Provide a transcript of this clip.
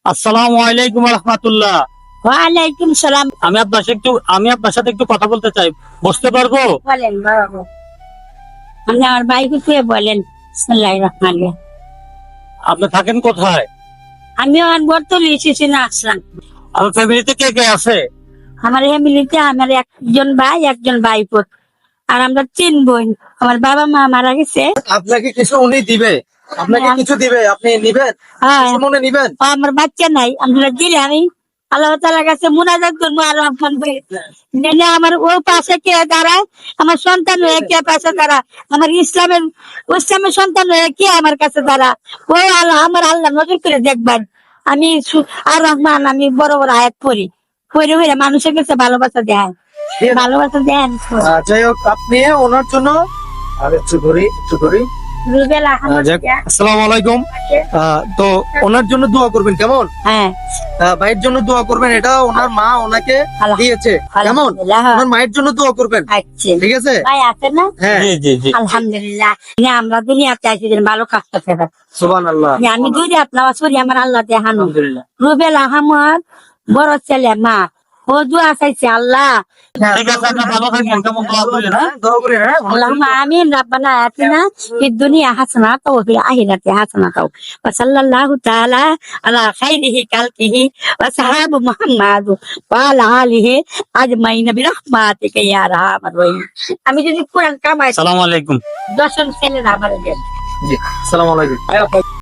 আসসালামু আলাইকুম রহমতুল্লাহ। ওয়ালাইকুম সালাম। আমি আপনার সাথে একটু কথা বলতে চাই, বসতে পারবো? বলেন বাবা, আপনি আমার ভাইকে ছুঁয়ে বলেন। বিসমিল্লাহির রহমানির রহিম। আপনি থাকেন কোথায়? আমি আমার বর্তমানে এসেছি না আসলাম। আমার ফ্যামিলিতে কে কে আছে? আমার ফ্যামিলিতে আমার একজন ভাই বোন, আর আমরা 3 বোন। আমার বাবা মা মারা গেছে। আপনাকে কিছু উনি দিবে, আপনাকে কিছু দিবে, আপনি নিবেন? হ্যাঁ, কিছু মনে নিবেন? আমার বাচ্চা নাই, আমরা দিলে আমি আল্লাহ তাআলার কাছে মুনাজাত করবো। আর রহমান ভাই নেনে আমার ও পাশে কে দাঁড়ায়, আমার সন্তান হয়ে কে পাশে দাঁড়ায়, আমার ইসলামের সন্তান হয়ে কে আমার কাছে দাঁড়ায়, ও আল্লাহ আমার আল্লাহ নজর করে দেখবেন। আমি আর রহমান, আমি বড় বড় আয়াত পড়ি, পড়ে পড়ে মানুষের কাছে ভালোবাসা দেন, ভালোবাসা দেন। যাই হোক, আপনি ওনার জন্য আর একটু করি। রুবেলা যাক, আসসালামু আলাইকুম। তো ওনার জন্য দোয়া করবেন, কেমন? হ্যাঁ, ভাইয়ের জন্য দোয়া করবেন, এটা ওনার মা ওনাকে দিয়েছে, কেমন? ওনার মায়ের জন্য দোয়া করবেন, আচ্ছা ঠিক আছে? ভাই আছে না? হ্যাঁ, জি জি জি। আলহামদুলিল্লাহ, আমরা দুনিয়াতে আছি যেন ভালো কাজ করতে পারি। সুবহানাল্লাহ। আমি দুনিয়াত নামাজ পড়ি, আমার আল্লাহ দেখানো। আলহামদুলিল্লাহ। রুবেল আহমদ বড় ছেলে, মা ও দোয়া চাইছে আল্লাহ। ঠিক আছে, আপনি ভালো থাকেন, কেমন দোয়া করেন, হ্যাঁ? দোয়া করি, হ্যাঁ। اللهم آمين. ربنا آتنا في الدنيا حسنة وفي الآخرة حسنة وصلى الله تعالى على خيره خلقه وصحاب محمد وعلى آله أجمعين برحمتك يا أرحم الراحمين. আমি যদি কোরআন কামাই আসসালামু আলাইকুম। 10 ছেলে আমার দেন। জি, আসসালামু আলাইকুম।